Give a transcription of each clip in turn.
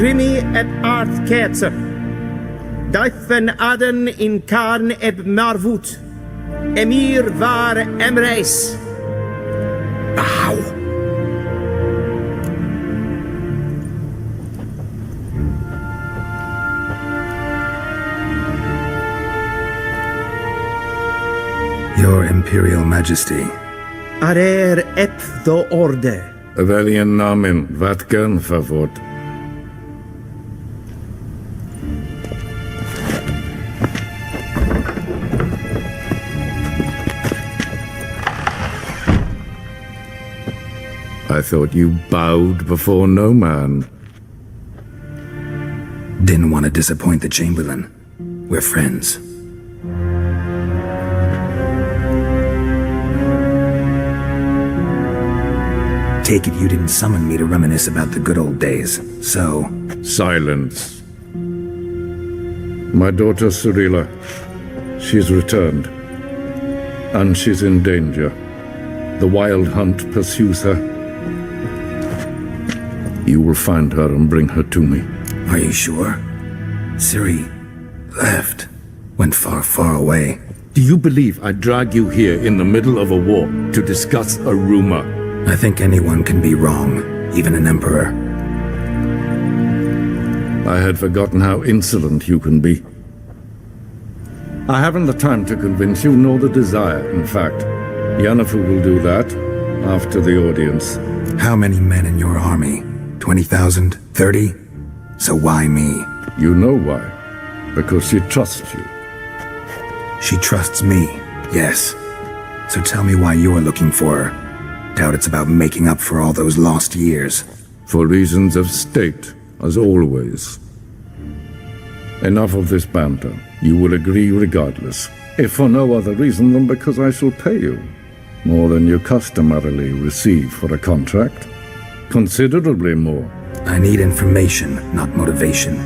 Grimi eb Arth Ketzer. Daithen Aden in Karn eb Marvut. Emir var Emreis. Bow. Your Imperial Majesty. Arer ep the orde. Velian namen, vatgan favort. I thought you bowed before no man. Didn't want to disappoint the Chamberlain. We're friends. Take it you didn't summon me to reminisce about the good old days, so... Silence. My daughter Cirilla, she's returned. And she's in danger. The Wild Hunt pursues her. You will find her and bring her to me. Are you sure? Ciri left. Went far, far away. Do you believe I'd drag you here in the middle of a war to discuss a rumor? I think anyone can be wrong, even an emperor. I had forgotten how insolent you can be. I haven't the time to convince you, nor the desire, in fact. Yennefer will do that after the audience. How many men in your army? 20,000? 30? So why me? You know why. Because she trusts you. She trusts me, yes. So tell me why you're looking for her. Doubt it's about making up for all those lost years. For reasons of state, as always. Enough of this banter. You will agree regardless. If for no other reason than because I shall pay you. More than you customarily receive for a contract. Considerably more. I need information, not motivation.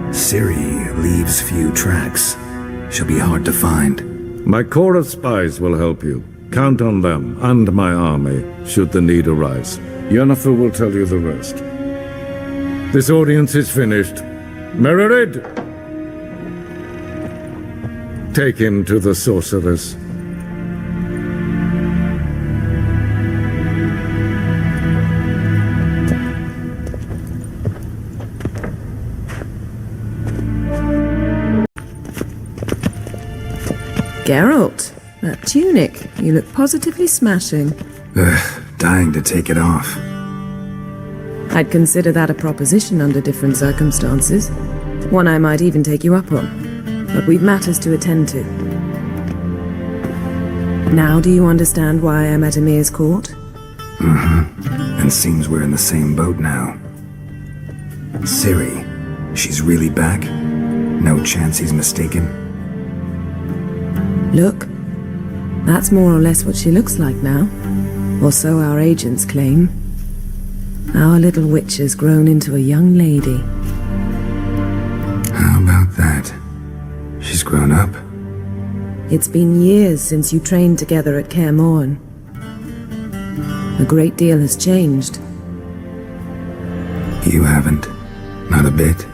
Ciri leaves few tracks. She'll be hard to find. My corps of spies will help you. Count on them, and my army, should the need arise. Yennefer will tell you the rest. This audience is finished. Mererid! Take him to the sorceress. Geralt, that tunic, you look positively smashing. Dying to take it off. I'd consider that a proposition under different circumstances. One I might even take you up on. But we've matters to attend to. Now do you understand why I'm at Emir's court? And seems we're in the same boat now. Ciri, she's really back? No chance he's mistaken? Look, that's more or less what she looks like now. Or so our agents claim. Our little witch has grown into a young lady. How about that? She's grown up? It's been years since you trained together at Kaer Morhen. A great deal has changed. You haven't? Not a bit?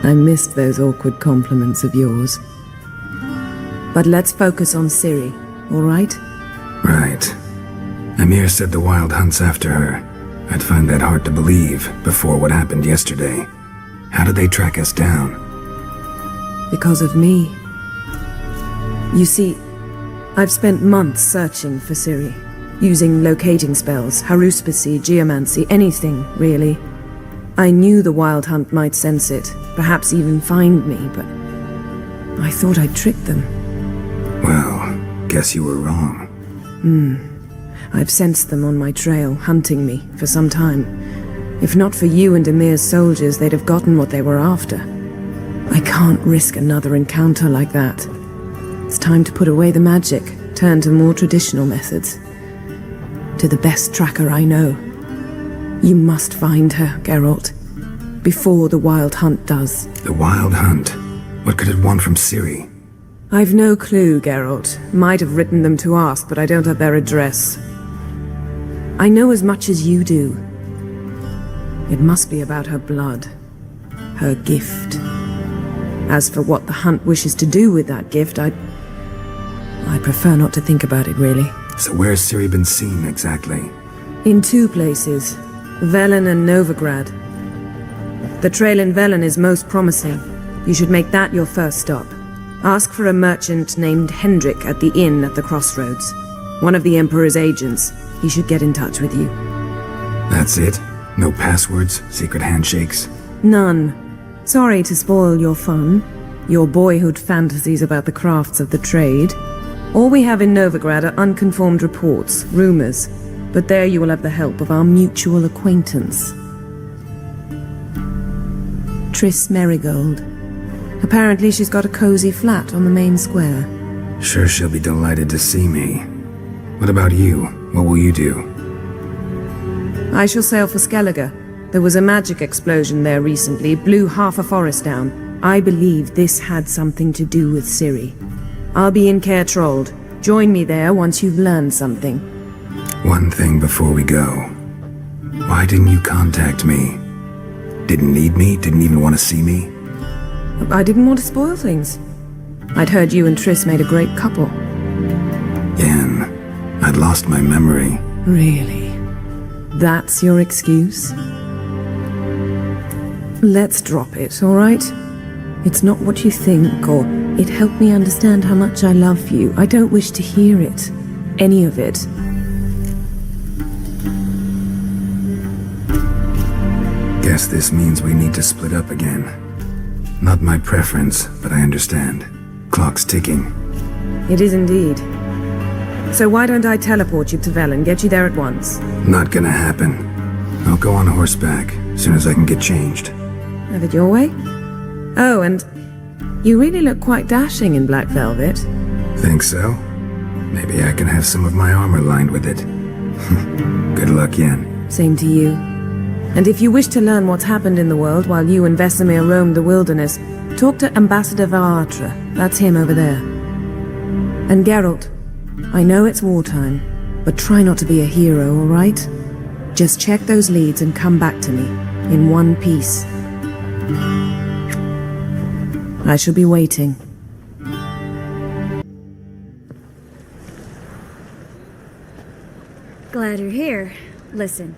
I missed those awkward compliments of yours. But let's focus on Ciri, all right? Right. Emir said the Wild Hunt's after her. I'd find that hard to believe before what happened yesterday. How did they track us down? Because of me. You see, I've spent months searching for Ciri, using locating spells, haruspicy, geomancy, anything, really. I knew the Wild Hunt might sense it, perhaps even find me, but I thought I'd tricked them. Well, guess you were wrong. I've sensed them on my trail, hunting me, for some time. If not for you and Emir's soldiers, they'd have gotten what they were after. I can't risk another encounter like that. It's time to put away the magic, turn to more traditional methods. To the best tracker I know. You must find her, Geralt. Before the Wild Hunt does. The Wild Hunt? What could it want from Ciri? I've no clue, Geralt. Might have written them to ask, but I don't have their address. I know as much as you do. It must be about her blood. Her gift. As for what the Hunt wishes to do with that gift, I prefer not to think about it, really. So where's Ciri been seen, exactly? In two places. Velen and Novigrad. The trail in Velen is most promising. You should make that your first stop. Ask for a merchant named Hendrik at the inn at the crossroads. One of the Emperor's agents. He should get in touch with you. That's it? No passwords? Secret handshakes? None. Sorry to spoil your fun. Your boyhood fantasies about the crafts of the trade. All we have in Novigrad are unconfirmed reports, rumors. But there you will have the help of our mutual acquaintance. Triss Merigold. Apparently she's got a cozy flat on the main square. Sure she'll be delighted to see me. What about you? What will you do? I shall sail for Skellige. There was a magic explosion there recently, blew half a forest down. I believe this had something to do with Ciri. I'll be in Caer Trolde. Join me there once you've learned something. One thing before we go. Why didn't you contact me? Didn't need me? Didn't even want to see me? I didn't want to spoil things. I'd heard you and Triss made a great couple. Yen, I'd lost my memory. Really? That's your excuse? Let's drop it, all right? It's not what you think, or it helped me understand how much I love you. I don't wish to hear it. Any of it. Guess this means we need to split up again. Not my preference, but I understand. Clock's ticking. It is indeed. So why don't I teleport you to Velen, get you there at once? Not gonna happen. I'll go on horseback, as soon as I can get changed. Have it your way? Oh, and you really look quite dashing in black velvet. Think so? Maybe I can have some of my armor lined with it. Good luck, Yen. Same to you. And if you wish to learn what's happened in the world while you and Vesemir roamed the wilderness, talk to Ambassador Varatra. That's him over there. And Geralt, I know it's wartime, but try not to be a hero, all right? Just check those leads and come back to me, in one piece. I shall be waiting. Glad you're here. Listen,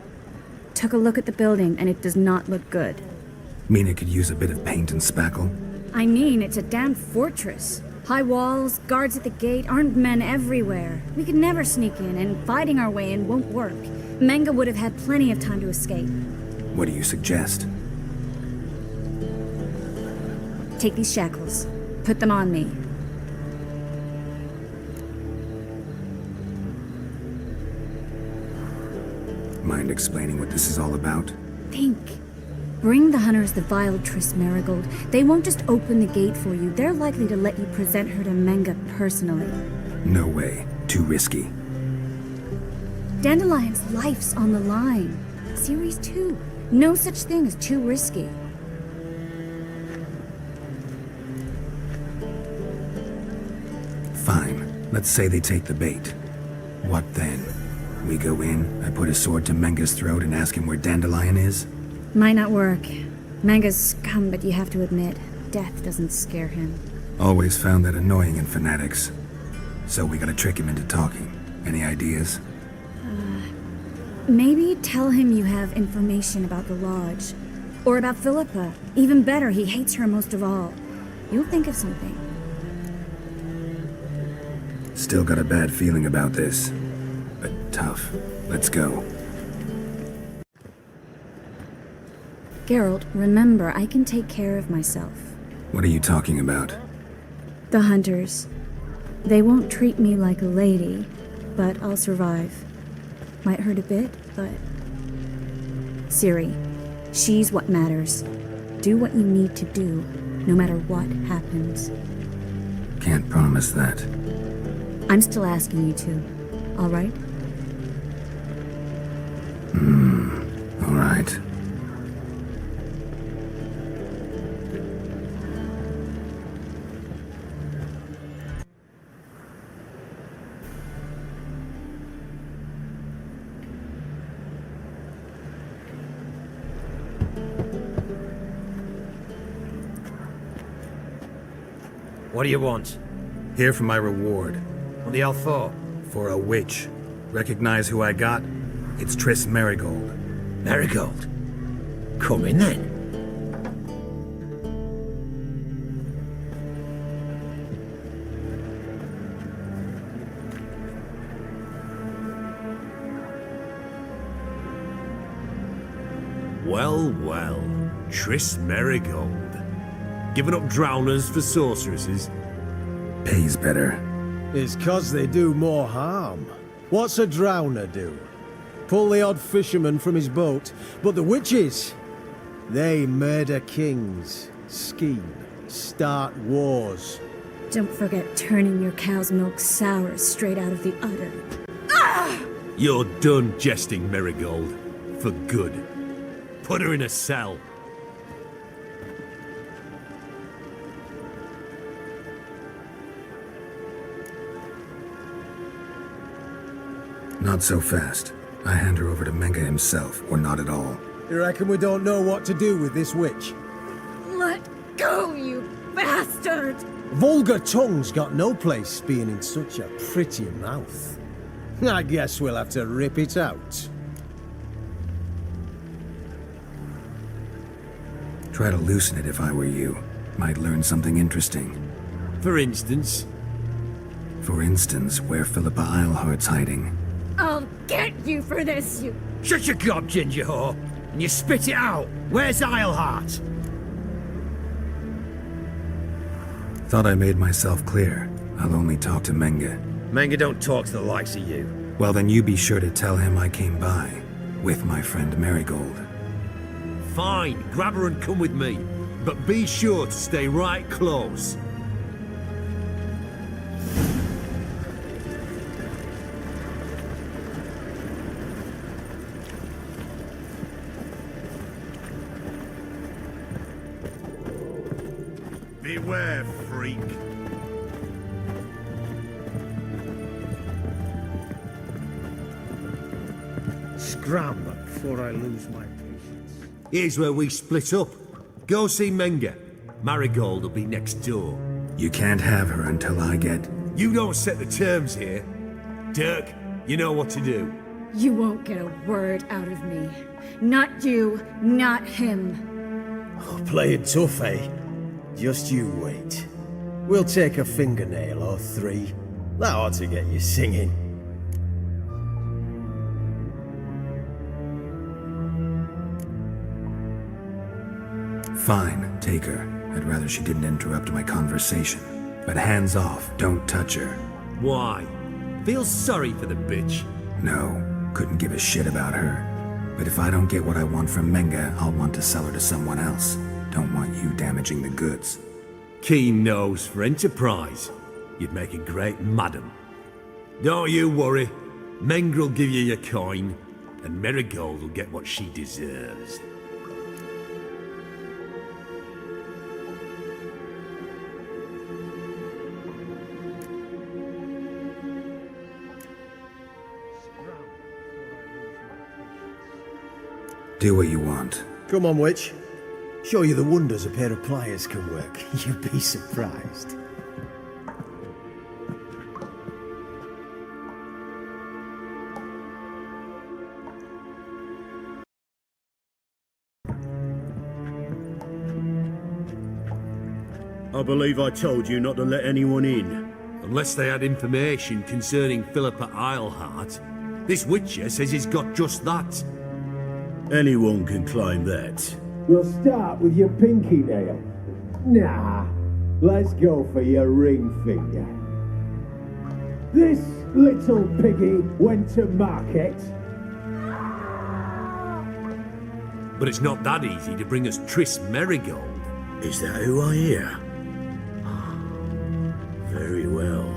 took a look at the building and it does not look good. Mean it could use a bit of paint and spackle? I mean, it's a damn fortress. High walls, guards at the gate, armed men everywhere. We could never sneak in, and fighting our way in won't work. Menge would have had plenty of time to escape. What do you suggest? Take these shackles. Put them on me. Mind explaining what this is all about? Think. Bring the hunters the vile Triss Merigold. They won't just open the gate for you. They're likely to let you present her to Menge personally. No way. Too risky. Dandelion's life's on the line. Ciri's too. No such thing as too risky. Fine. Let's say they take the bait. What then? We go in, I put a sword to Menge's throat and ask him where Dandelion is? Might not work. Menge's scum, but you have to admit, death doesn't scare him. Always found that annoying in fanatics. So we gotta trick him into talking. Any ideas? Maybe tell him you have information about the Lodge. Or about Philippa. Even better, he hates her most of all. You'll think of something. Still got a bad feeling about this. But tough. Let's go. Geralt, remember, I can take care of myself. What are you talking about? The hunters. They won't treat me like a lady, but I'll survive. Might hurt a bit, but... Ciri, she's what matters. Do what you need to do, no matter what happens. Can't promise that. I'm still asking you to, all right? All right. What do you want? Here for my reward. What the hell for? For a witch. Recognize who I got? It's Triss Merigold. Marigold. Come in then. Well, well. Triss Merigold. Giving up drowners for sorceresses? Pays better. It's 'cause they do more harm. What's a drowner do? Pull the odd fisherman from his boat. But the witches, they murder kings, scheme, start wars. Don't forget turning your cow's milk sour straight out of the udder. You're done jesting, Merigold. For good. Put her in a cell. Not so fast. I hand her over to Menge himself, or not at all. You reckon we don't know what to do with this witch? Let go, you bastard! Vulgar tongue's got no place being in such a pretty mouth. I guess we'll have to rip it out. Try to loosen it if I were you. Might learn something interesting. For instance, For instance, where Philippa Eilhart's hiding. I'll get you for this, you... Shut your gob, ginger whore, and you spit it out. Where's Eilhart? Thought I made myself clear. I'll only talk to Menge. Manga don't talk to the likes of you. Well, then you be sure to tell him I came by. With my friend Merigold. fine, grab her and come with me. But be sure to stay right close. Beware, freak. Scram before I lose my patience. Here's where we split up. Go see Menge. Marigold will be next door. You can't have her until I get... You don't set the terms here. Dirk, you know what to do. You won't get a word out of me. Not you, not him. Oh, play it tough, eh? Just you wait. We'll take a fingernail or three. That ought to get you singing. Fine, take her. I'd rather she didn't interrupt my conversation. But hands off, don't touch her. Why? Feel sorry for the bitch. No, couldn't give a shit about her. But if I don't get what I want from Menge, I'll want to sell her to someone else. Don't want you damaging the goods. Keen nose for enterprise. You'd make a great madam. Don't you worry. Menge will give you your coin, and Marigold will get what she deserves. Do what you want. Come on, witch. Show you the wonders a pair of pliers can work. You'd be surprised. I believe I told you not to let anyone in. Unless they had information concerning Philippa Eilhart. This witcher says he's got just that. Anyone can claim that. We'll start with your pinky nail. Nah, let's go for your ring finger. This little piggy went to market. But it's not that easy to bring us Triss Merigold. Is that who I hear? Very well.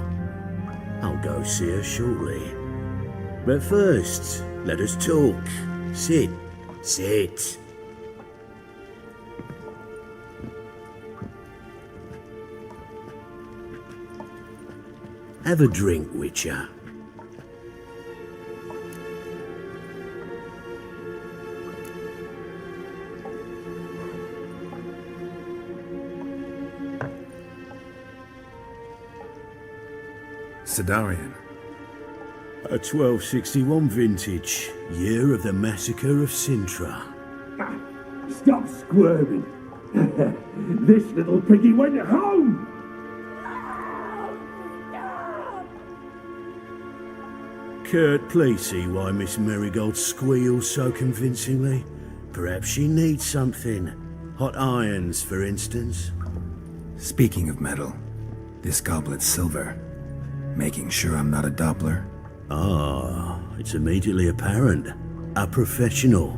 I'll go see her shortly. But first, let us talk. Sit. Sit. Have a drink, Witcher. Sidarian? A 1261 vintage, year of the massacre of Sintra. Stop squirming. This little piggy went home. Kurt, please see why Miss Marigold squeals so convincingly. Perhaps she needs something. Hot irons, for instance. Speaking of metal, this goblet's silver. Making sure I'm not a Doppler? Ah, it's immediately apparent. A professional.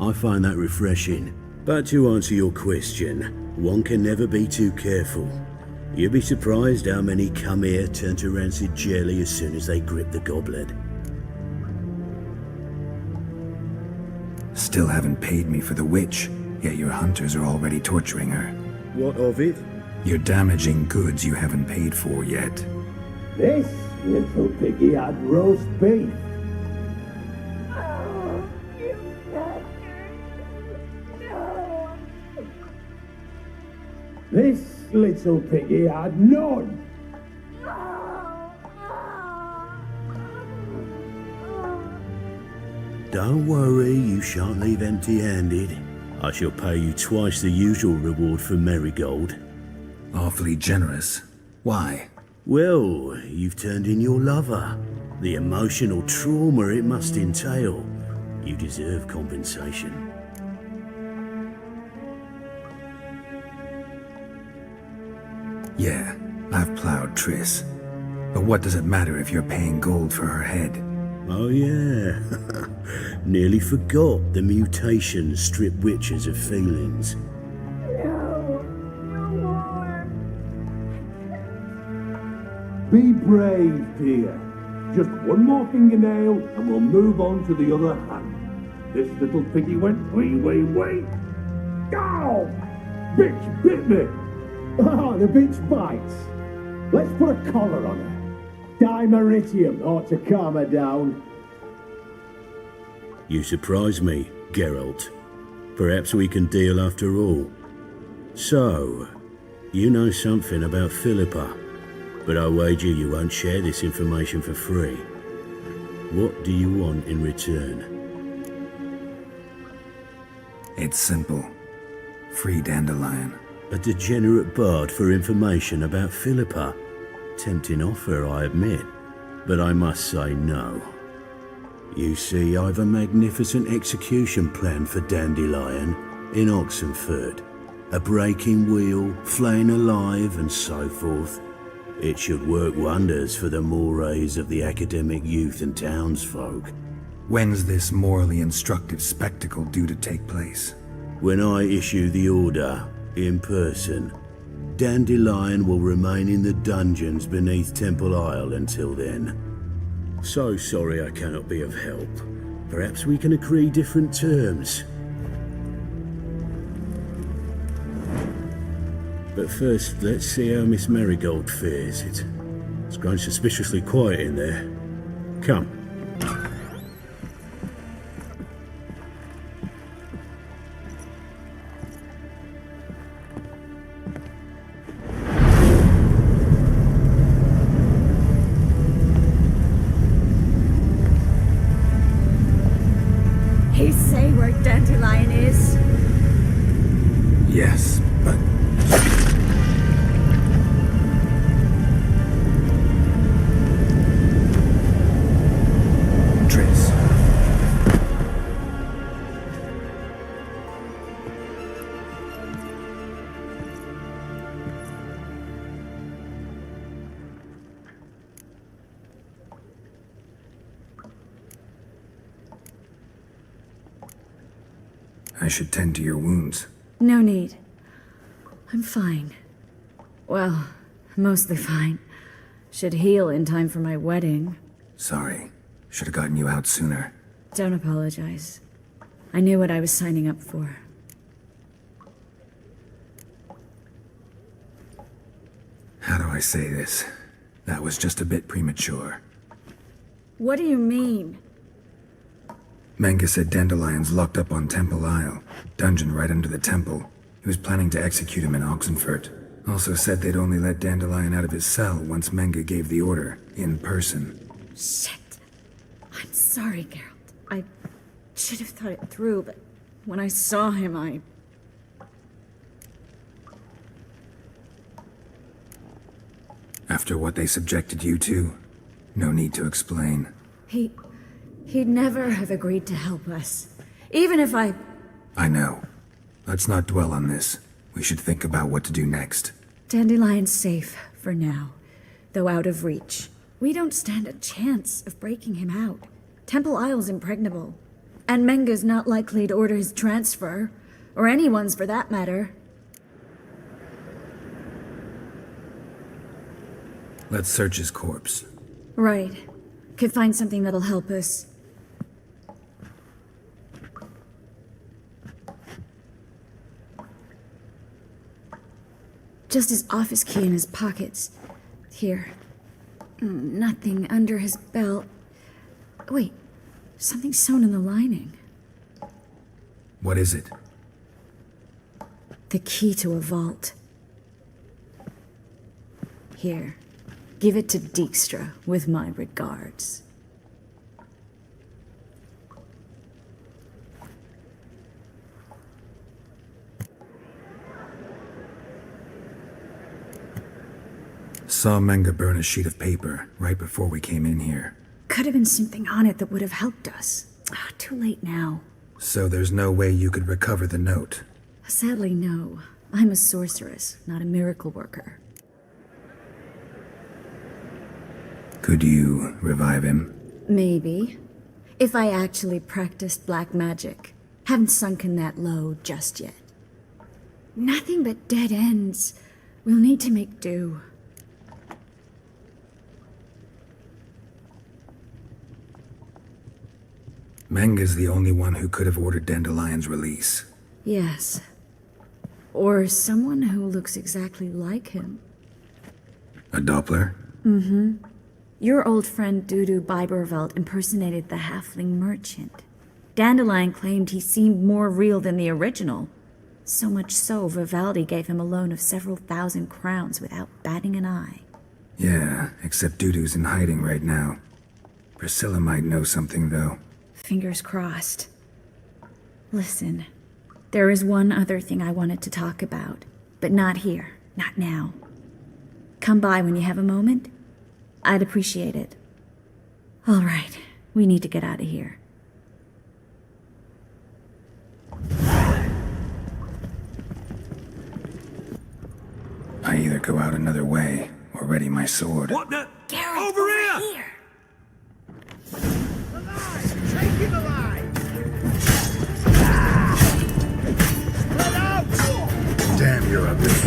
I find that refreshing. But to answer your question, one can never be too careful. You'd be surprised how many come here turn to rancid jelly as soon as they grip the goblet. Still haven't paid me for the witch, yet your hunters are already torturing her. What of it? You're damaging goods you haven't paid for yet. This little piggy had roast beef. This little piggy had none. Don't worry, you shan't leave empty-handed. I shall pay you twice the usual reward for Marigold. Awfully generous. Why? Well, you've turned in your lover. The emotional trauma it must entail. You deserve compensation. Yeah, I've plowed Triss. But what does it matter if you're paying gold for her head? Oh yeah. Nearly forgot the mutations strip witches of feelings. Be brave, dear. Just one more fingernail and we'll move on to the other hand. This little piggy went wee. Ow! Bitch bit me! Oh, the bitch bites. Let's put a collar on her. Dimeritium ought to calm her down. You surprise me, Geralt. Perhaps we can deal after all. So, you know something about Philippa, but I wager you won't share this information for free. What do you want in return? It's simple. Free Dandelion. A degenerate bard for information about Philippa. Tempting offer, I admit, but I must say no. You see, I've a magnificent execution plan for Dandelion in Oxenford. A breaking wheel, flaying alive, and so forth. It should work wonders for the mores of the academic youth and townsfolk. When's this morally instructive spectacle due to take place? When I issue the order, in person, Dandelion will remain in the dungeons beneath Temple Isle until then. So sorry I cannot be of help. Perhaps we can agree different terms. But first, let's see how Miss Marigold fares. It's grown suspiciously quiet in there. Come. He say where Dandelion is? Yes, but... Triss. I should tend to your wounds. No need. I'm fine. Well, mostly fine. Should heal in time for my wedding. Sorry. Should have gotten you out sooner. Don't apologize. I knew what I was signing up for. How do I say this? That was just a bit premature. What do you mean? Menga said Dandelion's locked up on Temple Isle, dungeon right under the temple. He was planning to execute him in Oxenfurt. Also said they'd only let Dandelion out of his cell once Menga gave the order, in person. Shit. I'm sorry, Geralt. I should have thought it through, but when I saw him, I... After what they subjected you to, no need to explain. He'd never have agreed to help us. Even if I... I know. Let's not dwell on this. We should think about what to do next. Dandelion's safe, for now. Though out of reach. We don't stand a chance of breaking him out. Temple Isle's impregnable. And Menga's not likely to order his transfer. Or anyone's for that matter. Let's search his corpse. Right. Could find something that'll help us. Just his office key in his pockets. Here. Nothing under his belt. Wait. Something sewn in the lining. What is it? The key to a vault. Here. Give it to Dijkstra with my regards. Saw Menga burn a sheet of paper right before we came in here. Could have been something on it that would have helped us. Too late now. So there's no way you could recover the note? Sadly, no. I'm a sorceress, not a miracle worker. Could you revive him? Maybe. If I actually practiced black magic. Haven't sunken that low just yet. Nothing but dead ends. We'll need to make do. Menga's the only one who could have ordered Dandelion's release. Yes. Or someone who looks exactly like him. A Doppler? Mm-hmm. Your old friend Dudu Biberveld impersonated the halfling merchant. Dandelion claimed he seemed more real than the original. So much so, Vivaldi gave him a loan of several thousand crowns without batting an eye. Yeah, except Dudu's in hiding right now. Priscilla might know something, though. Fingers crossed. Listen, there is one other thing I wanted to talk about, but not here, not now. Come by when you have a moment. I'd appreciate it. All right, we need to get out of here. I either go out another way or ready my sword. What the? Geralt, Over here! Alive! Take him alive! Let out! Damn, you're a bitch.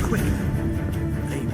Quick! Maybe.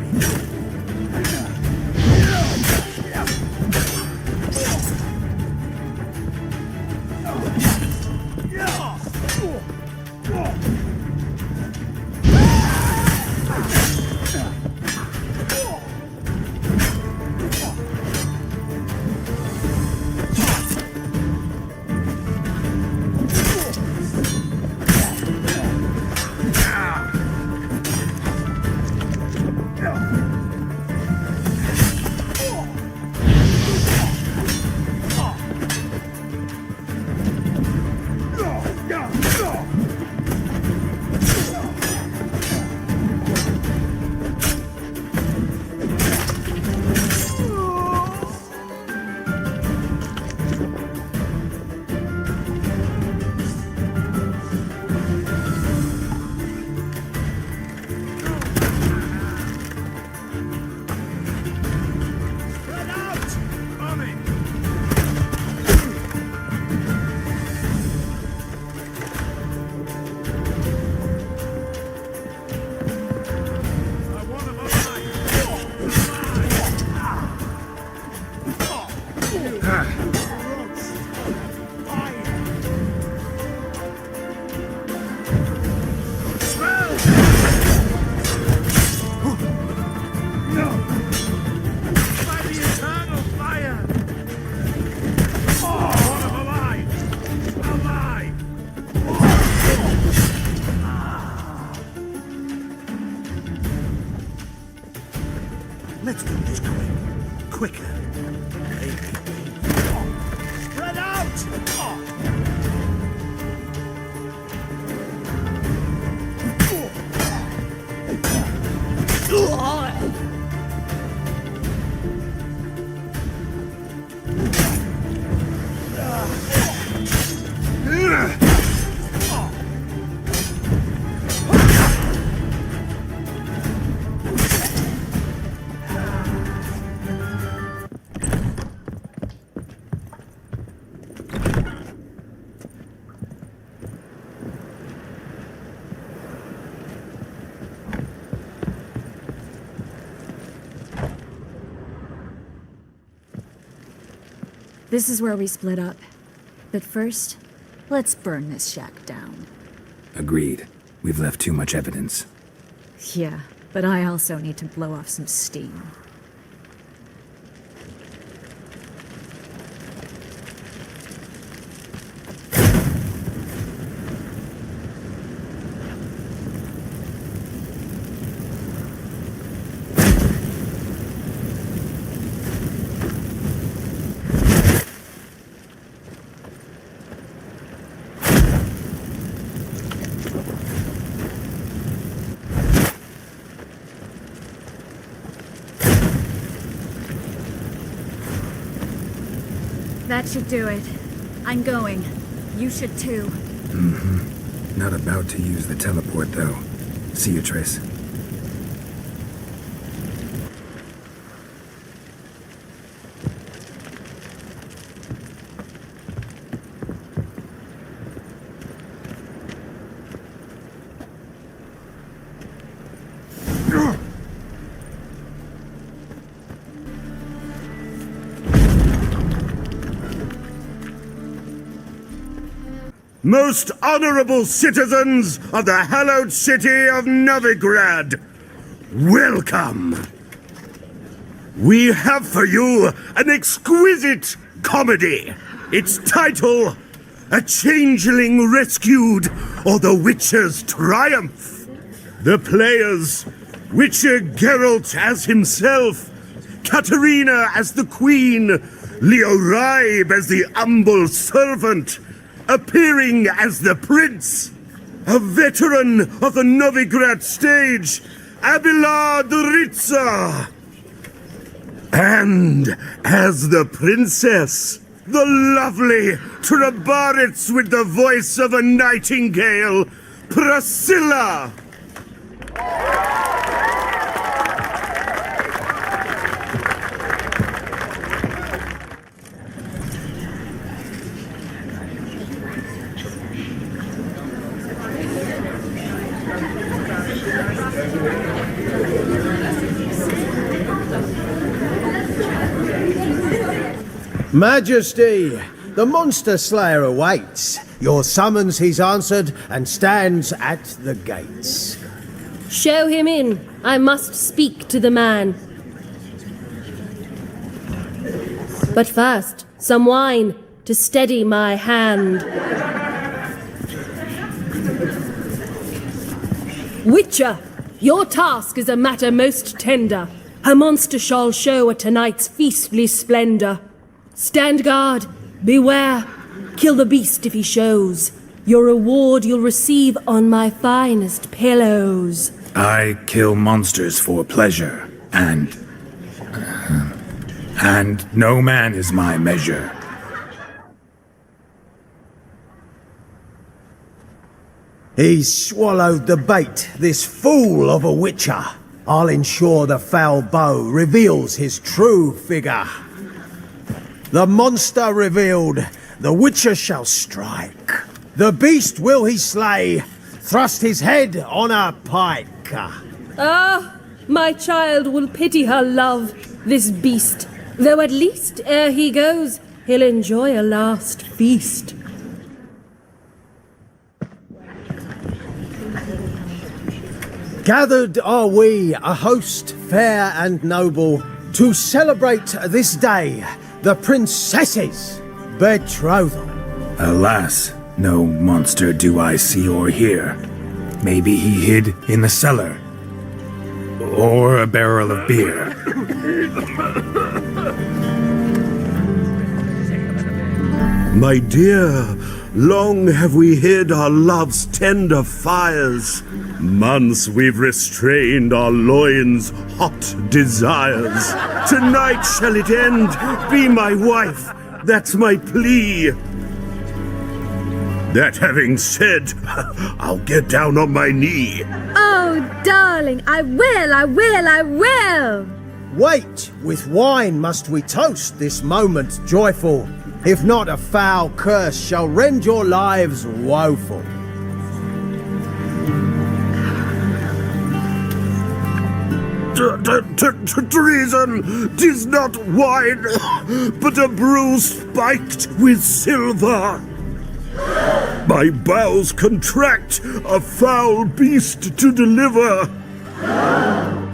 quicker. Spread out! This is where we split up. But first, let's burn this shack down. Agreed. We've left too much evidence. Yeah, but I also need to blow off some steam. That should do it. I'm going. You should too. Not about to use the teleport, though. See you, Triss. Most honorable citizens of the hallowed city of Novigrad, welcome! We have for you an exquisite comedy. Its title, A Changeling Rescued or the Witcher's Triumph. The players, Witcher Geralt as himself, Katarina as the Queen, Leo Raib as the humble servant, appearing as the Prince, a veteran of the Novigrad stage, Abelard Ritza, and as the Princess, the lovely Trabaritz with the voice of a nightingale, Priscilla. Majesty, the Monster Slayer awaits. Your summons he's answered and stands at the gates. Show him in. I must speak to the man. But first, some wine to steady my hand. Witcher, your task is a matter most tender. A monster shall show at tonight's feastly splendor. Stand guard, beware, kill the beast if he shows. Your reward you'll receive on my finest pillows. I kill monsters for pleasure, and no man is my measure. He's swallowed the bait, this fool of a Witcher. I'll ensure the foul bow reveals his true figure. The monster revealed, the Witcher shall strike. The beast will he slay, thrust his head on a pike. Ah, my child will pity her love, this beast. Though at least, ere he goes, he'll enjoy a last feast. Gathered are we, a host fair and noble, to celebrate this day, the princess's betrothal. Alas, no monster do I see or hear. Maybe he hid in the cellar. Or a barrel of beer. My dear, long have we hid our love's tender fires. Months we've restrained our loins' hot desires. Tonight shall it end. Be my wife. That's my plea. That having said, I'll get down on my knee. Oh, darling, I will! Wait, with wine must we toast this moment joyful. If not, a foul curse shall rend your lives woeful. Treason! 'Tis not wine, but a brew spiked with silver. My bowels contract, a foul beast to deliver.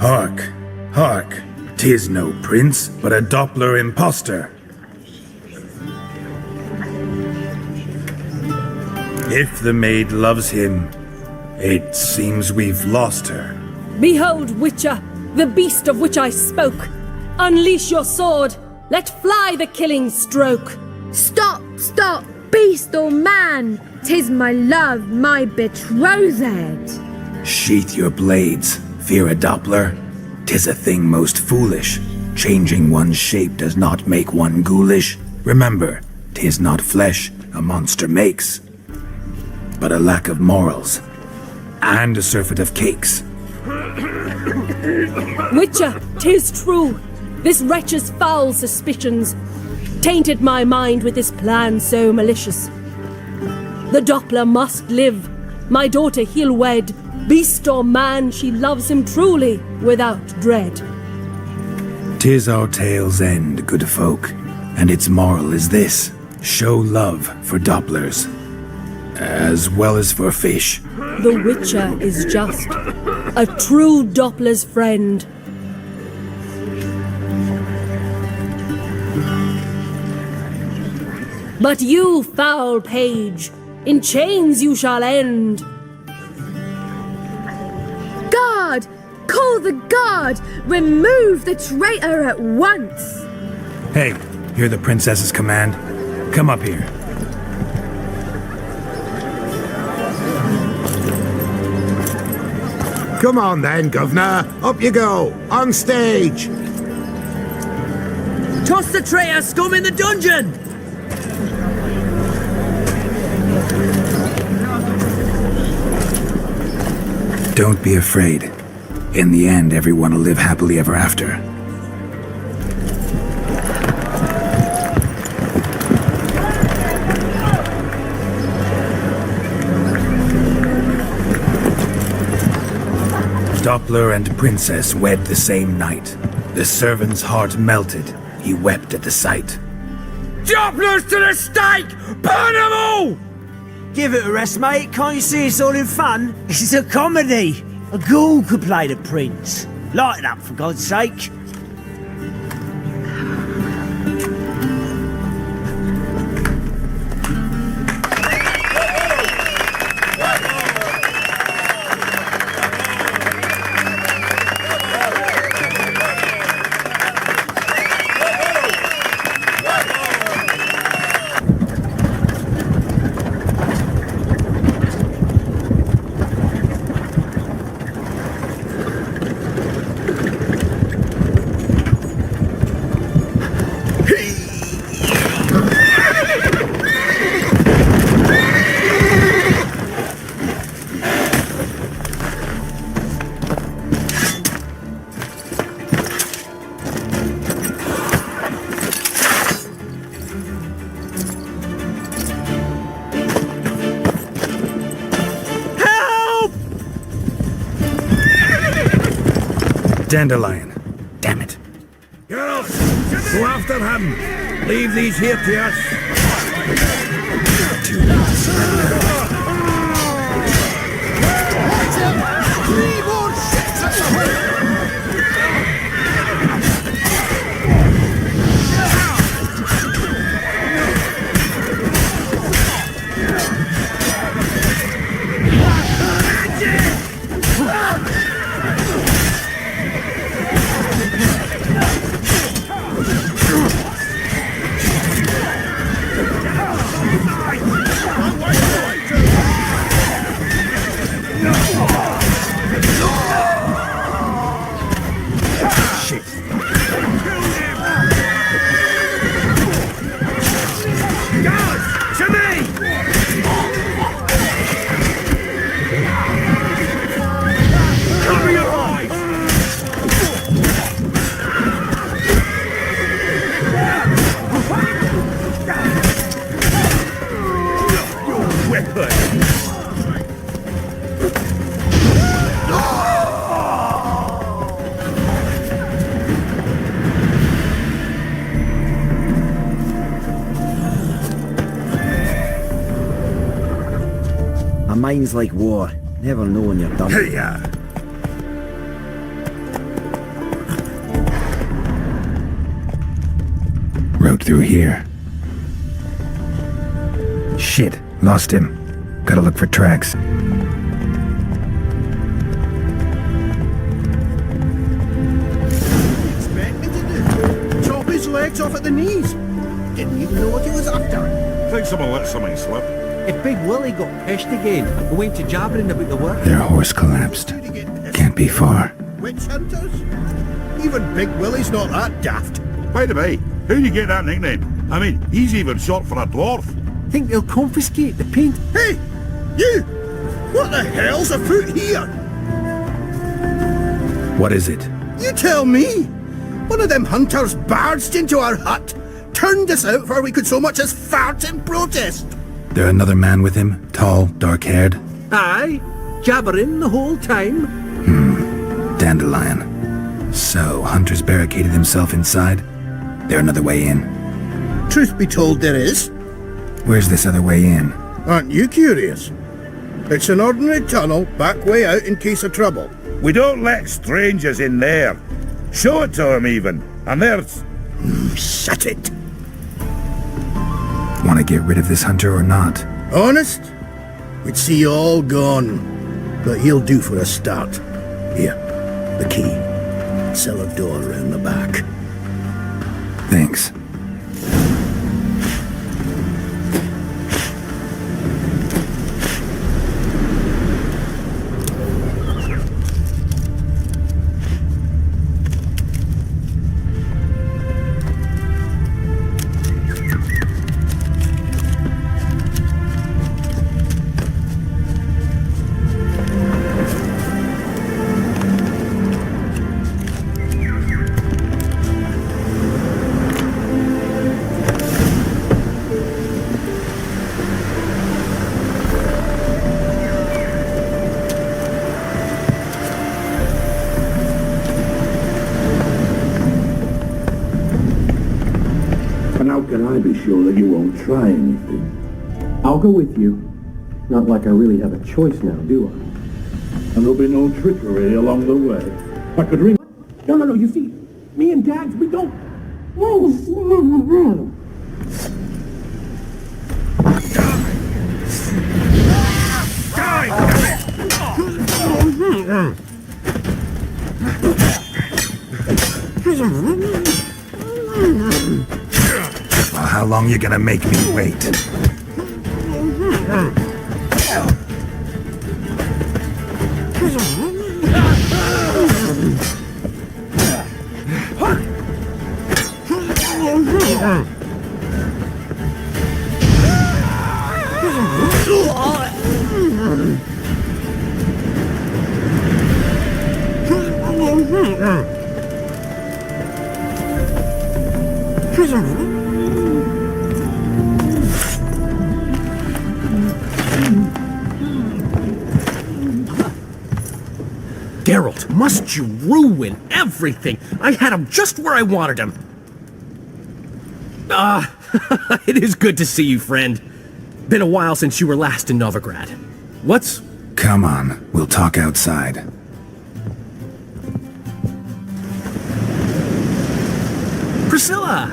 Hark, hark. 'Tis no prince, but a Doppler impostor. If the maid loves him, it seems we've lost her. Behold, Witcher, the beast of which I spoke. Unleash your sword. Let fly the killing stroke. Stop, beast or man! 'Tis my love, my betrothed! Sheath your blades, fear a Doppler. 'Tis a thing most foolish. Changing one's shape does not make one ghoulish. Remember, 'tis not flesh a monster makes, but a lack of morals, and a surfeit of cakes. Witcher, 'tis true. This wretch's foul suspicions tainted my mind with this plan so malicious. The Doppler must live. My daughter he'll wed. Beast or man, she loves him truly, without dread. 'Tis our tale's end, good folk, and its moral is this: show love for Dopplers, as well as for fish. The Witcher is just a true Doppler's friend. But you, foul page, in chains you shall end. Guard! Call the guard! Remove the traitor at once! Hey, hear the princess's command? Come up here. Come on then, governor. Up you go. On stage. Toss the traitor scum in the dungeon! Don't be afraid. In the end, everyone will live happily ever after. Doppler and princess wed the same night. The servant's heart melted. He wept at the sight. Dopplers to the stake! Burn them all! Give it a rest, mate. Can't you see it's all in fun? This is a comedy. A ghoul could play the prince. Lighten up, for God's sake. Dandelion. Damn it. Geralt, go after him. Leave these here to us. mind's like war. Never know when you're done. Hey-ya! Road through here. Shit, lost him. Gotta look for tracks. Expect me to do? Chop his legs off at the knees. Didn't even know what he was after. Think someone let something slip. If Big Willie got pissed again, we went to jabbering about the work. Their horse collapsed. Can't be far. Witch hunters? Even Big Willie's not that daft. By the way, how do you get that nickname? I mean, he's even short for a dwarf. Think they'll confiscate the paint? Hey! You! What the hell's afoot here? What is it? You tell me! One of them hunters barged into our hut, turned us out before we could so much as fart in protest. There another man with him? Tall, dark-haired? Aye, jabbering the whole time. Dandelion. So, Hunter's barricaded himself inside? There another way in? Truth be told, there is. Where's this other way in? Aren't you curious? It's an ordinary tunnel, back way out in case of trouble. We don't let strangers in there. Show it to him even. And there's... Shut it. Want to get rid of this hunter or not? Honest? We'd see you all gone. But he'll do for a start. Here, the key. Cellar door around the back. Thanks. Can I be sure that you won't try anything? I'll go with you. Not like I really have a choice now, do I? And there'll be no trickery along the way. I could ring... No, you see, me and Dags, we don't... Well, how long you gonna make me wait? Geralt, must you ruin everything? I had him just where I wanted him. It is good to see you, friend. Been a while since you were last in Novigrad. What's... Come on, we'll talk outside. Priscilla!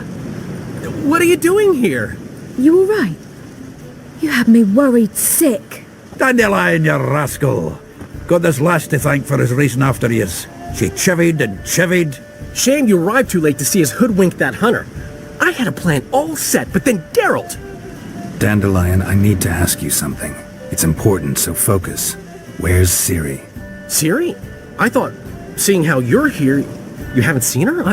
What are you doing here? You all right? You had me worried sick. Dandelion, you rascal. Got this lass to thank for his racing after yous. She chivied and chivied. Shame you arrived too late to see us hoodwink that hunter. I had a plan all set, but then Geralt! Dandelion, I need to ask you something. It's important, so focus. Where's Ciri? Ciri? I thought, seeing how you're here, you haven't seen her?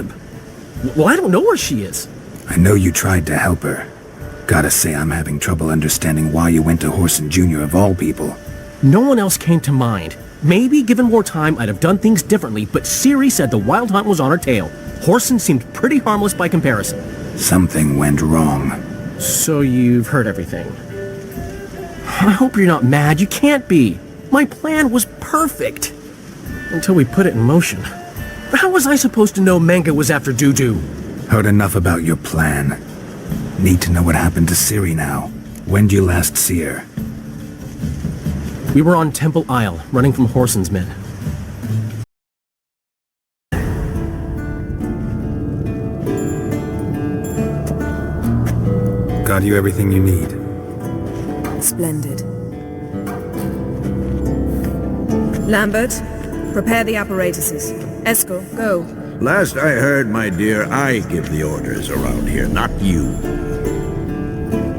Well, I don't know where she is. I know you tried to help her. Gotta say I'm having trouble understanding why you went to Whoreson Jr. of all people. No one else came to mind. Maybe, given more time, I'd have done things differently, but Ciri said the Wild Hunt was on her tail. Whoreson seemed pretty harmless by comparison. Something went wrong. So you've heard everything. I hope you're not mad. You can't be. My plan was perfect. Until we put it in motion. How was I supposed to know Manga was after Dudu? Heard enough about your plan. Need to know what happened to Ciri now. When did you last see her? We were on Temple Isle, running from Whoreson's men. Got you everything you need. Splendid. Lambert, prepare the apparatuses. Eskel, go. Last I heard, my dear, I give the orders around here, not you.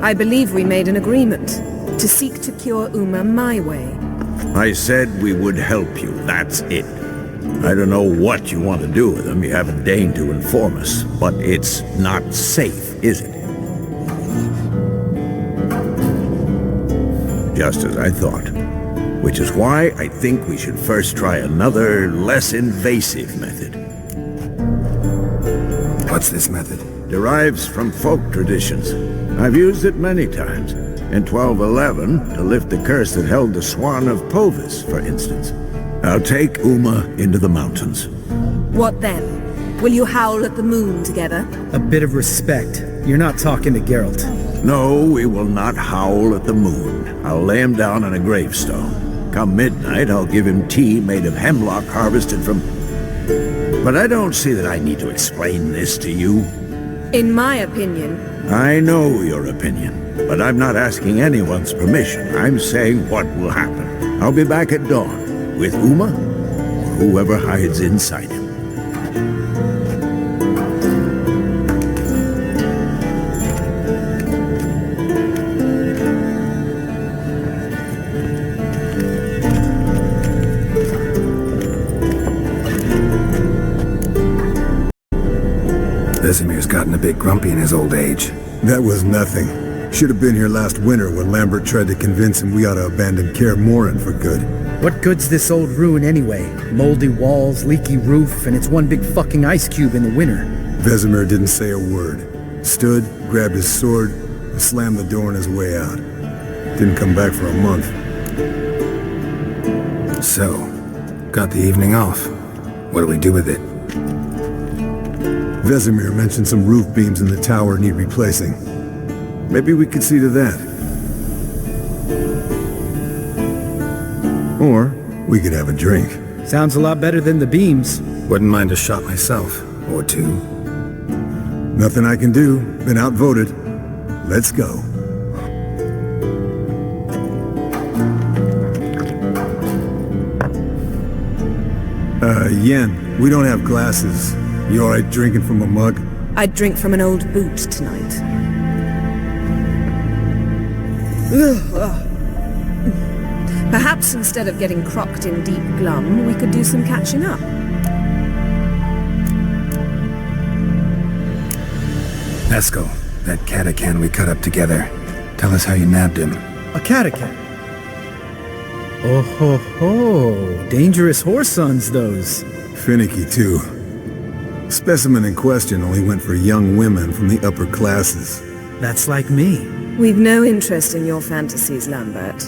I believe we made an agreement to seek to cure Uma my way. I said we would help you, that's it. I don't know what you want to do with them, you haven't deigned to inform us, but it's not safe, is it? Just as I thought. Which is why I think we should first try another, less invasive method. What's this method? Derives from folk traditions. I've used it many times. In 1211, to lift the curse that held the Swan of Povis, for instance. I'll take Uma into the mountains. What then? Will you howl at the moon together? A bit of respect. You're not talking to Geralt. No, we will not howl at the moon. I'll lay him down on a gravestone. Come midnight, I'll give him tea made of hemlock harvested from... But I don't see that I need to explain this to you. In my opinion... I know your opinion, but I'm not asking anyone's permission. I'm saying what will happen. I'll be back at dawn, with Uma, or whoever hides inside him. Vesemir's gotten a bit grumpy in his old age. That was nothing. Should have been here last winter when Lambert tried to convince him we ought to abandon Kaer Morhen for good. What good's this old ruin anyway? Moldy walls, leaky roof, and it's one big fucking ice cube in the winter. Vesemir didn't say a word. Stood, grabbed his sword, and slammed the door on his way out. Didn't come back for a month. So, got the evening off. What do we do with it? Vesemir mentioned some roof beams in the tower need replacing. Maybe we could see to that. Or we could have a drink. Sounds a lot better than the beams. Wouldn't mind a shot myself, or two. Nothing I can do. Been outvoted. Let's go. Yen, we don't have glasses. You alright drinking from a mug? I'd drink from an old boot tonight. Perhaps instead of getting crocked in deep glum, we could do some catching up. Eskel, that Catacan we cut up together. Tell us how you nabbed him. A Catacan? Oh ho ho! Dangerous horse sons, those. Finicky, too. Specimen in question only went for young women from the upper classes. That's like me. We've no interest in your fantasies, Lambert.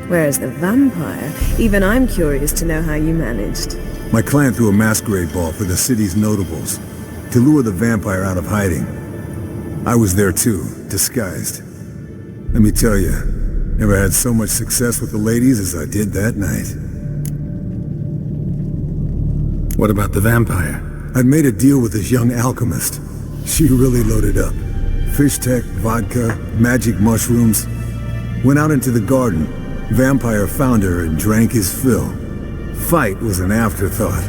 Whereas the vampire, even I'm curious to know how you managed. My clan threw a masquerade ball for the city's notables, to lure the vampire out of hiding. I was there too, disguised. Let me tell you, never had so much success with the ladies as I did that night. What about the vampire? I'd made a deal with this young alchemist. She really loaded up. Fish tech, vodka, magic mushrooms. Went out into the garden. Vampire found her and drank his fill. Fight was an afterthought.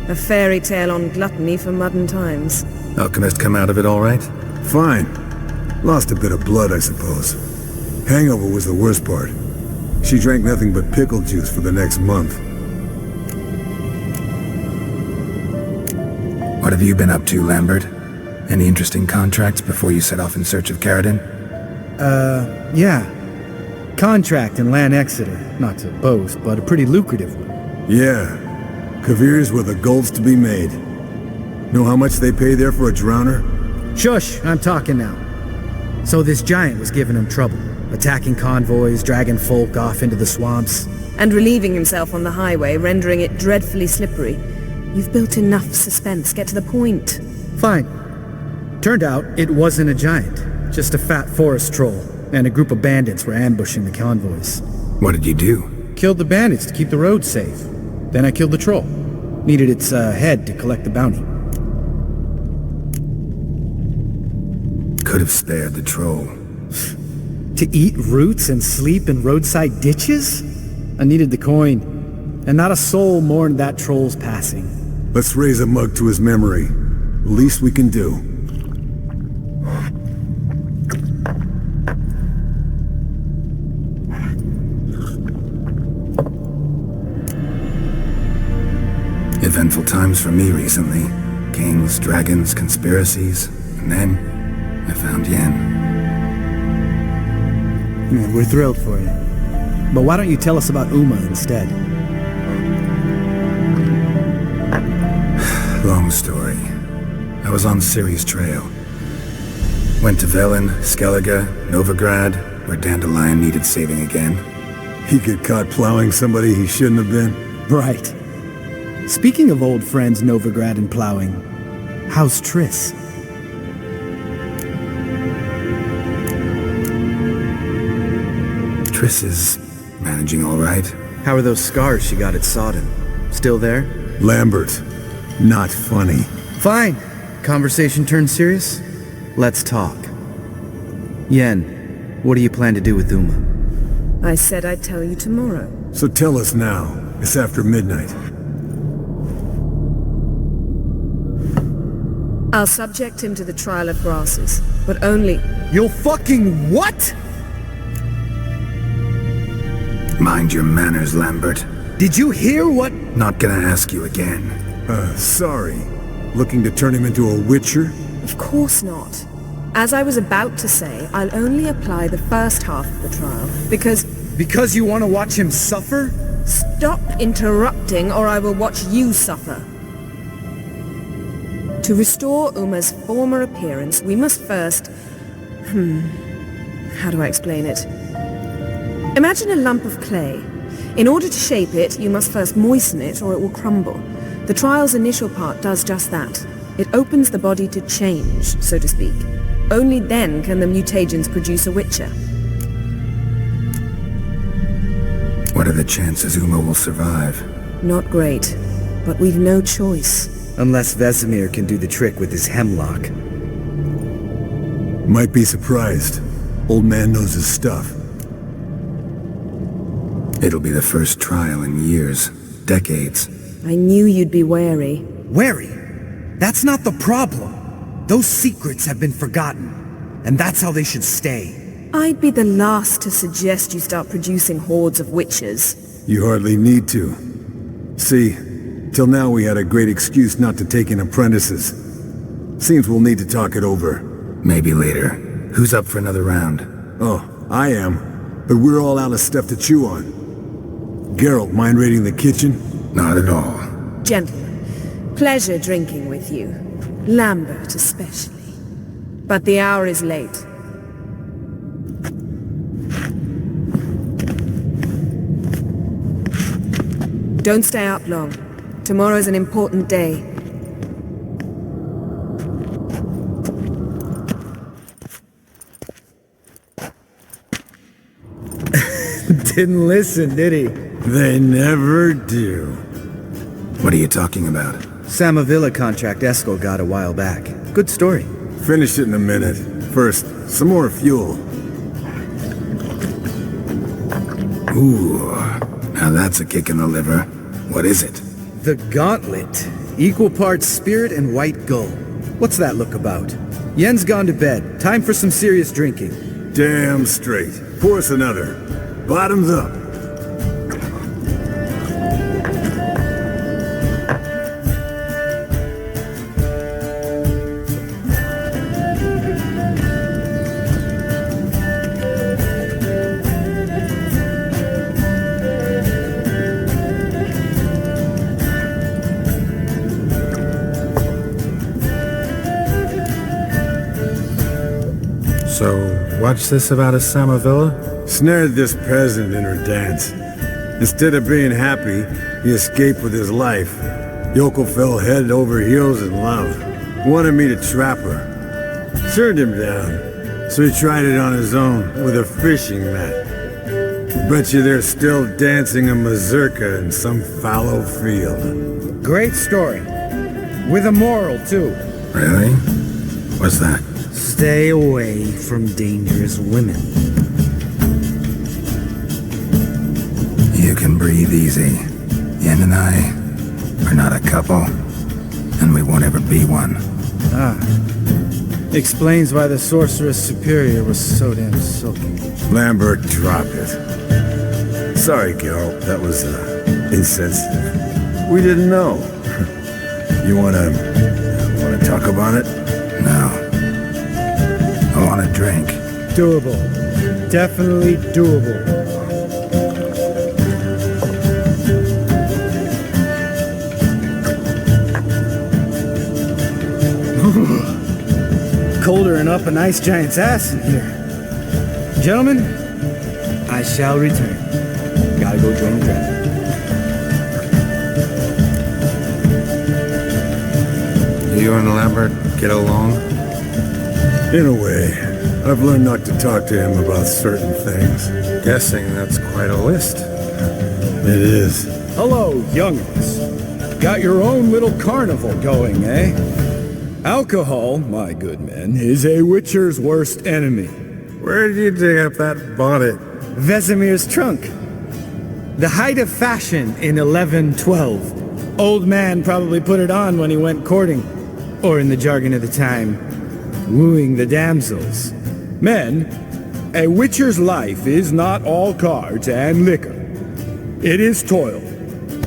A fairy tale on gluttony for modern times. Alchemist come out of it all right? Fine. Lost a bit of blood, I suppose. Hangover was the worst part. She drank nothing but pickle juice for the next month. What have you been up to, Lambert? Any interesting contracts before you set off in search of Caridin? Yeah. Contract in Lan Exeter. Not to boast, but a pretty lucrative one. Yeah. Kavir's were the golds to be made. Know how much they pay there for a drowner? Shush, I'm talking now. So this giant was giving him trouble. Attacking convoys, dragging folk off into the swamps. And relieving himself on the highway, rendering it dreadfully slippery. You've built enough suspense. Get to the point. Fine. Turned out it wasn't a giant. Just a fat forest troll. And a group of bandits were ambushing the convoys. What did you do? Killed the bandits to keep the road safe. Then I killed the troll. Needed its head to collect the bounty. Could have spared the troll. To eat roots and sleep in roadside ditches? I needed the coin. And not a soul mourned that troll's passing. Let's raise a mug to his memory. The least we can do. Eventful times for me recently. Kings, dragons, conspiracies, and then I found Yen. We're thrilled for you. But why don't you tell us about Uma instead? Long story. I was on Ciri's trail. Went to Velen, Skellige, Novigrad, where Dandelion needed saving again. He get caught plowing somebody he shouldn't have been? Right. Speaking of old friends Novigrad and plowing, how's Triss? Triss is managing all right. How are those scars she got at Sodden? Still there? Lambert. Not funny. Fine. Conversation turned serious? Let's talk. Yen, what do you plan to do with Uma? I said I'd tell you tomorrow. So tell us now. It's after midnight. I'll subject him to the trial of grasses, but only... You'll fucking what? Mind your manners, Lambert. Did you hear what? Not gonna ask you again. Sorry. Looking to turn him into a witcher? Of course not. As I was about to say, I'll only apply the first half of the trial, because... Because you want to watch him suffer? Stop interrupting, or I will watch you suffer. To restore Uma's former appearance, we must first... How do I explain it? Imagine a lump of clay. In order to shape it, you must first moisten it, or it will crumble. The trial's initial part does just that. It opens the body to change, so to speak. Only then can the mutagens produce a witcher. What are the chances Uma will survive? Not great, but we've no choice. Unless Vesemir can do the trick with his hemlock. Might be surprised. Old man knows his stuff. It'll be the first trial in years. Decades. I knew you'd be wary. Wary? That's not the problem. Those secrets have been forgotten. And that's how they should stay. I'd be the last to suggest you start producing hordes of witches. You hardly need to. See, till now we had a great excuse not to take in apprentices. Seems we'll need to talk it over. Maybe later. Who's up for another round? Oh, I am. But we're all out of stuff to chew on. Geralt, mind raiding the kitchen? Not at all. Gentlemen, pleasure drinking with you. Lambert especially. But the hour is late. Don't stay up long. Tomorrow's an important day. Didn't listen, did he? They never do. What are you talking about? Samavilla contract Eskel got a while back. Good story. Finish it in a minute. First, some more fuel. Ooh, now that's a kick in the liver. What is it? The Gauntlet. Equal parts spirit and white gull. What's that look about? Yen's gone to bed. Time for some serious drinking. Damn straight. Pour us another. Bottoms up. So, what's this about a Samavilla? Snared this peasant in her dance. Instead of being happy, he escaped with his life. Yoko fell head over heels in love. Wanted me to trap her. Turned him down, so he tried it on his own with a fishing net. Bet you they're still dancing a mazurka in some fallow field. Great story. With a moral, too. Really? What's that? Stay away from dangerous women. You can breathe easy. Yen and I are not a couple, and we won't ever be one. Ah. Explains why the Sorceress Superior was so damn silky. Lambert, drop it. Sorry, Geralt. That was, insensitive. We didn't know. You wanna talk about it? No. I want a drink. Doable. Definitely doable. Colder and up a nice giant's ass in here. Gentlemen, I shall return. Gotta go join the dragon. You and Lambert get along? In a way. I've learned not to talk to him about certain things. Guessing that's quite a list. It is. Hello, young'uns. Got your own little carnival going, eh? Alcohol, my good men, is a witcher's worst enemy. Where did you dig up that bonnet? Vesemir's trunk. The height of fashion in 1112. Old man probably put it on when he went courting. Or in the jargon of the time, wooing the damsels. Men, a witcher's life is not all cards and liquor. It is toil.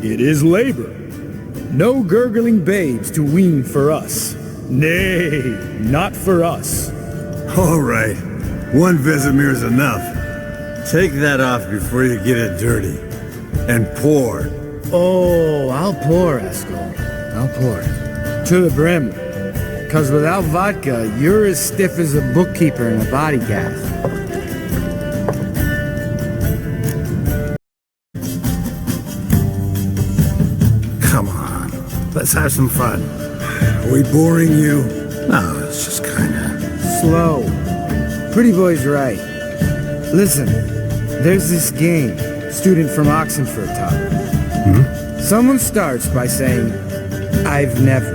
It is labor. No gurgling babes to wean for us. Nay, not for us. All right. One Vesemir's enough. Take that off before you get it dirty. And pour. Oh, I'll pour, Eskel. I'll pour. To the brim. 'Cause without vodka, you're as stiff as a bookkeeper in a body gaff. Come on. Let's have some fun. Are we boring you? No, it's just kinda... Slow. Pretty boy's right. Listen, there's this game student from Oxenford taught. Someone starts by saying, I've never,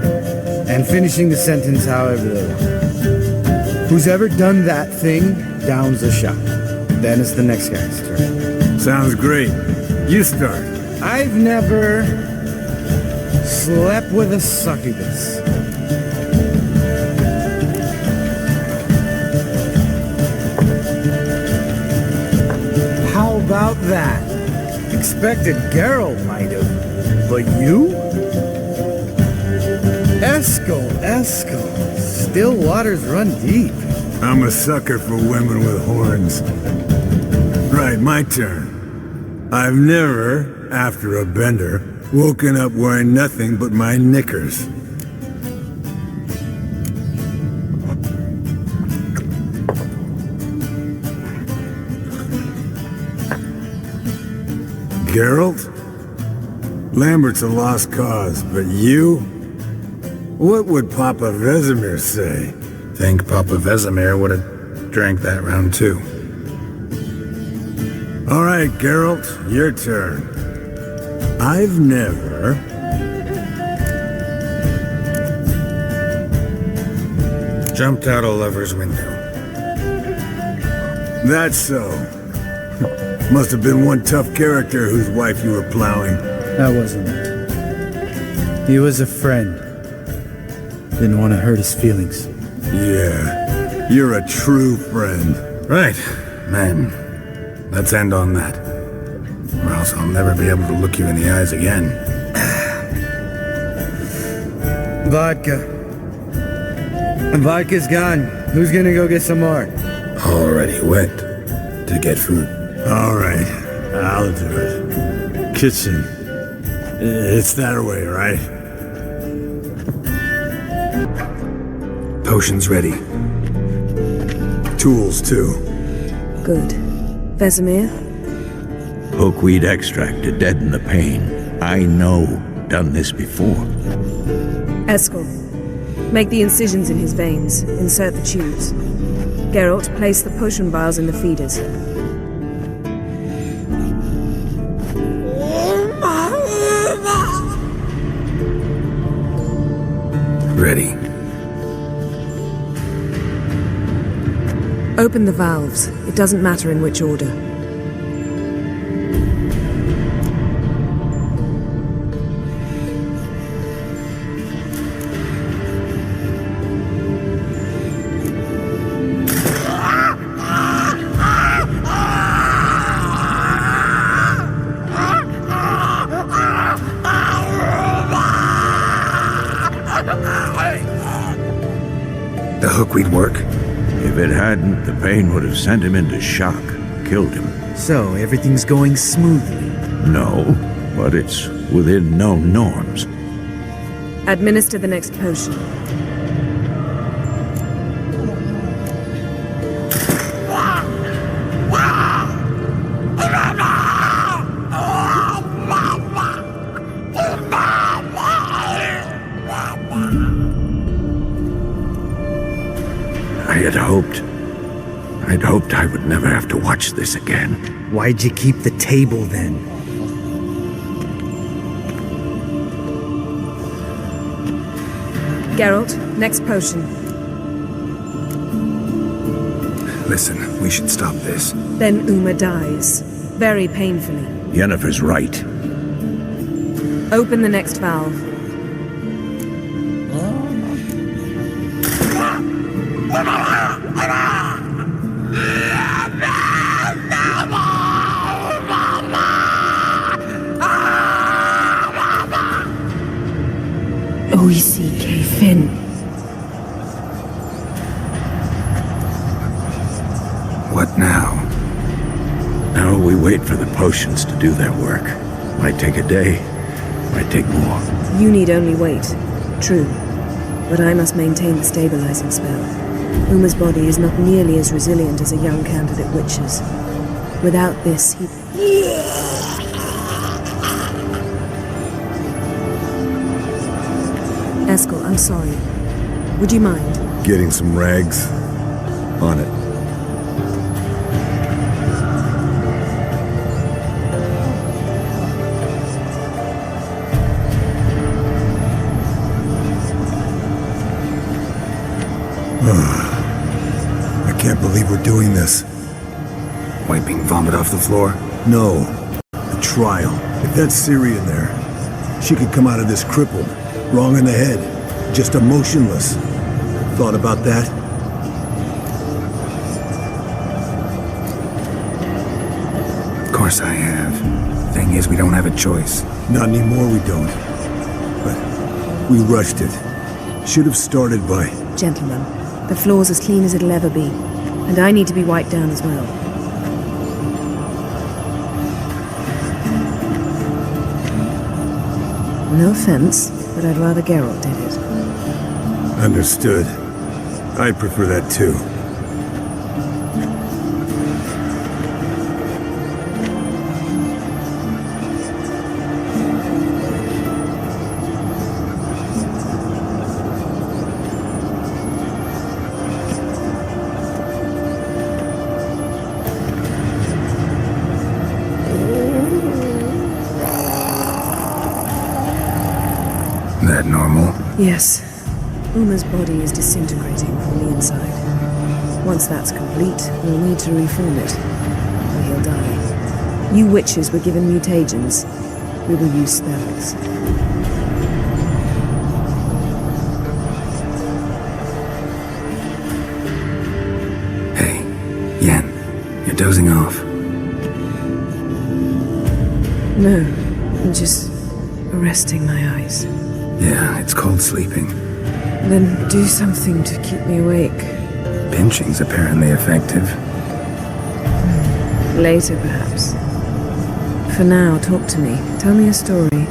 and finishing the sentence however they want. Who's ever done that thing downs a shot. Then it's the next guy's turn. Sounds great. You start. I've never slept with a succubus. How about that? Expected Geralt might have, but you? Eskel. Still waters run deep. I'm a sucker for women with horns. Right, my turn. I've never, after a bender, woken up wearing nothing but my knickers. Geralt? Lambert's a lost cause, but you? What would Papa Vesemir say? Think Papa Vesemir would have drank that round too. All right, Geralt, your turn. I've never... Jumped out a lover's window. That's so. Must have been one tough character whose wife you were plowing. That wasn't it. He was a friend. Didn't want to hurt his feelings. Yeah, you're a true friend. Right, man. Let's end on that. Or else I'll never be able to look you in the eyes again. Vodka. Vodka's gone. Who's gonna go get some more? Already went to get food. All right, I'll do it. Kitchen. It's that way, right? Potions ready. Tools, too. Good. Vesemir? Hookweed extract to deaden the pain. I know. Done this before. Eskel. Make the incisions in his veins. Insert the tubes. Geralt, place the potion vials in the feeders. ready. Open the valves. It doesn't matter in which order. The hookweed work? If it hadn't, the pain would have sent him into shock, killed him. So, everything's going smoothly? No, but it's within known norms. Administer the next potion. I'd hoped I would never have to watch this again. Why'd you keep the table then? Geralt, next potion. Listen, we should stop this. Then Uma dies. Very painfully. Yennefer's right. Open the next valve. O-E-C-K, Finn. What now? Now we wait for the potions to do their work. Might take a day, might take more. You need only wait. True. But I must maintain the stabilizing spell. Uma's body is not nearly as resilient as a young candidate witch's. Without this, he... Eskel, I'm sorry. Would you mind? Getting some rags? On it. I can't believe we're doing this. Wiping vomit off the floor? No. The trial. If that's Ciri in there, she could come out of this crippled, wrong in the head, just emotionless. Thought about that? Of course I have. Thing is, we don't have a choice. Not anymore, we don't. But we rushed it. Should have started by... Gentlemen, the floor's as clean as it'll ever be. And I need to be wiped down as well. No offense, but I'd rather Geralt did it. Understood. I'd prefer that too. That normal? Yes. Uma's body is disintegrating from the inside. Once that's complete, we'll need to reform it, or he'll die. You witches were given mutagens. We will use spells. Hey, Yen, you're dozing off. No, I'm just resting my eyes. Yeah, it's called sleeping. Then do something to keep me awake. Pinching's apparently effective. Later, perhaps. For now, talk to me. Tell me a story.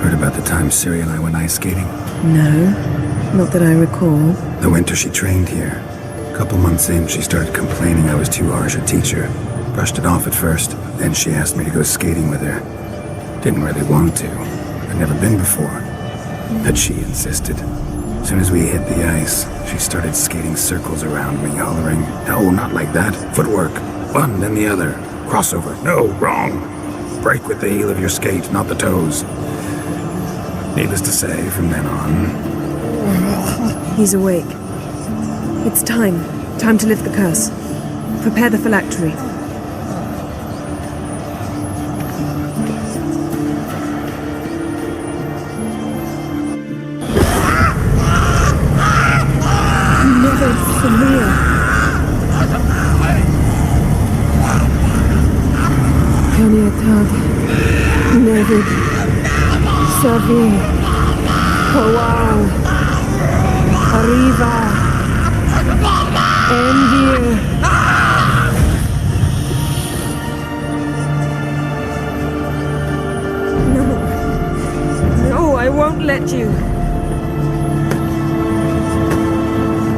Heard about the time Ciri and I went ice skating? No, not that I recall. The winter she trained here. A couple months in, she started complaining I was too harsh a teacher. Brushed it off at first, then she asked me to go skating with her. Didn't really want to. I'd never been before. But she insisted. As soon as we hit the ice, she started skating circles around me, hollering, "No, not like that. Footwork. One, then the other. Crossover. No, wrong." Break with the heel of your skate, not the toes. Needless to say, from then on... He's awake. It's time. Time to lift the curse. Prepare the phylactery. Never familiar. Kaniatad, Nevid, Savi, Kowal, Arriva, Endir. No, I won't let you.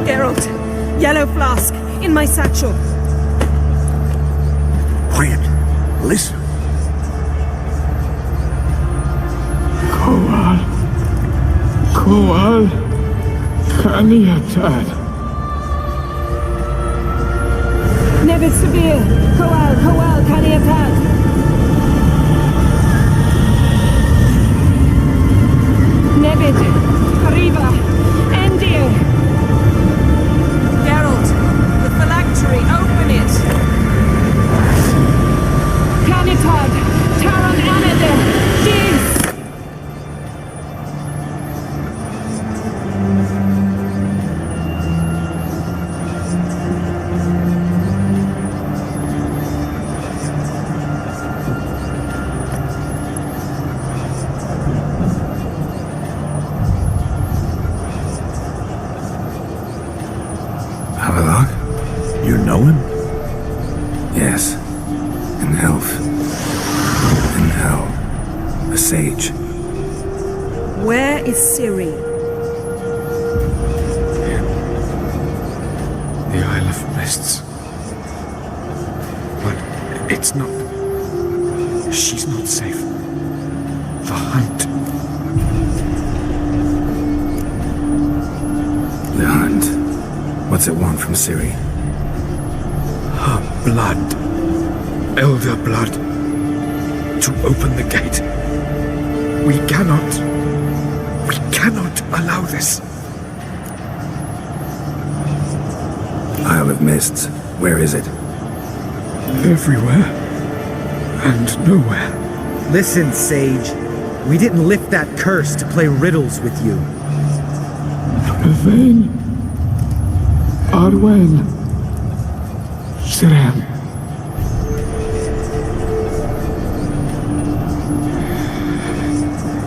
Geralt, yellow flask, in my satchel. Quiet. Listen. Kowal, Kaniatad. Nevid Severe, Kowal, Kaniatad. Nevid, Arriva, Endir. Geralt, the phylactery, open it! Canitad, Taran Anade, Dis! Havelock? You know him? Yes. An elf. In hell. A sage. Where is Ciri? The Isle of Mists. But it's not... She's not safe. The hunt. The hunt. What's it want from Ciri? Her blood. Elder blood. To open the gate. We cannot allow this. Isle of Mists. Where is it? Everywhere. And nowhere. Listen, Sage. We didn't lift that curse to play riddles with you. Yvain. Arwen. Siren.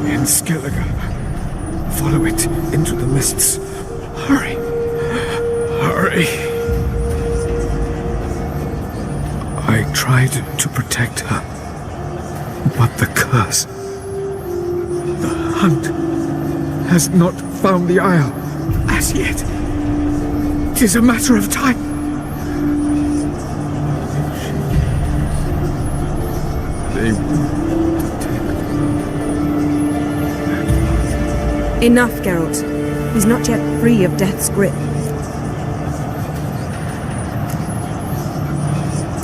In Skellige. Follow it into the mists. Hurry. Hurry. I tried to protect her. But the curse. The hunt has not found the Isle as yet. 'Tis a matter of time. They will Enough, Geralt. He's not yet free of death's grip.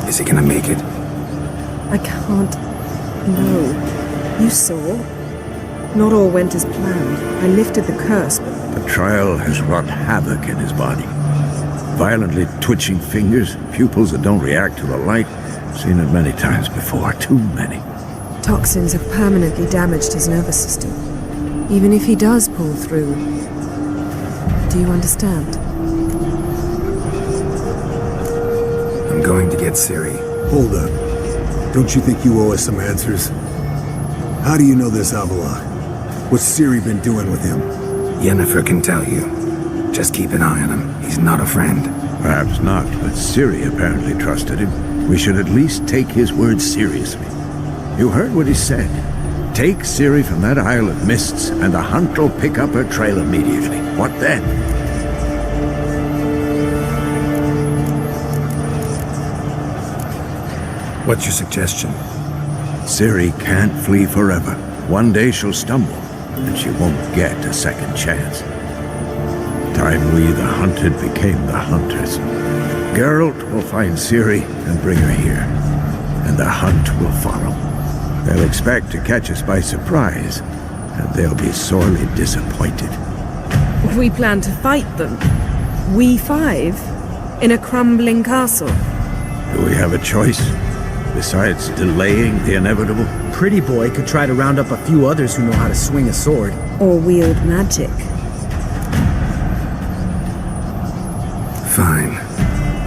Is he gonna make it? I can't. No. You saw. Not all went as planned. I lifted the curse, but... The trial has wrought havoc in his body. Violently twitching fingers, pupils that don't react to the light. Seen it many times before, too many. Toxins have permanently damaged his nervous system. Even if he does pull through. Do you understand? I'm going to get Ciri. Hold up. Don't you think you owe us some answers? How do you know this Havelock? What's Ciri been doing with him? Yennefer can tell you. Just keep an eye on him. He's not a friend. Perhaps not, but Ciri apparently trusted him. We should at least take his words seriously. You heard what he said. Take Ciri from that Isle of Mists, and the hunt will pick up her trail immediately. What then? What's your suggestion? Ciri can't flee forever. One day she'll stumble, and she won't get a second chance. Time we, the hunted, became the hunters. Geralt will find Ciri and bring her here, and the hunt will follow. They'll expect to catch us by surprise, and they'll be sorely disappointed. We plan to fight them. We five? In a crumbling castle? Do we have a choice? Besides delaying the inevitable? Pretty Boy could try to round up a few others who know how to swing a sword. Or wield magic. Fine.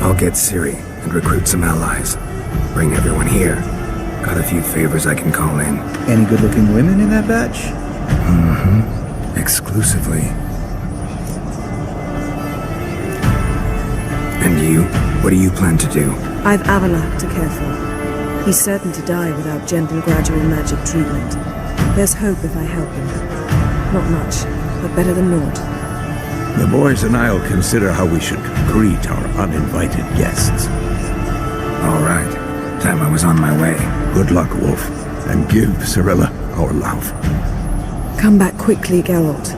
I'll get Ciri and recruit some allies. Bring everyone here. Got a few favors I can call in. Any good-looking women in that batch? Mm-hmm. Exclusively. And you? What do you plan to do? I've Avalak to care for. He's certain to die without gentle, gradual magic treatment. There's hope if I help him. Not much, but better than naught. The boys and I'll consider how we should greet our uninvited guests. All right. Time I was on my way. Good luck, Wolf, and give Cirilla our love. Come back quickly, Geralt.